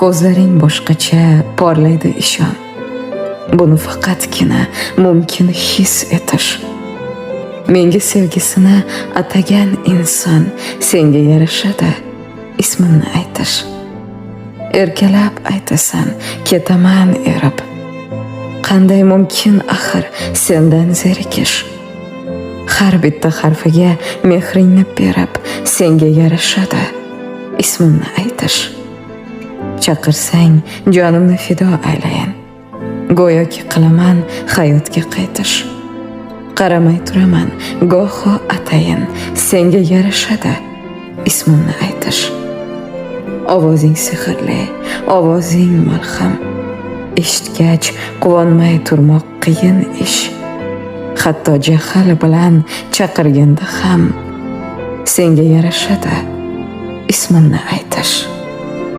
ko'zlaring boshqacha porlaydi ishon. Buni faqatgina mumkin his etish. Menga sevgisini atagan inson senga yarashadi, ismimni aytish. Erkalab aytasan, ketaman erib. Qanday mumkin axir sendan zerikish? Har bitta harfiga mehringni berib, senga yarashadi, ismimni aytish. Chaqirsang jonimni fido aylayin. Go'yoki qilaman hayotga qaytish. Qaramay turaman, goho atayin, senga yarashadi, ismimni aytish. Ovozing sehrli, ovozing malham. Eshitgach quvonmay turmoq qiyin ish. Hatto jahl bilan chaqirganda ham senga yarashadi, ismimni aytish.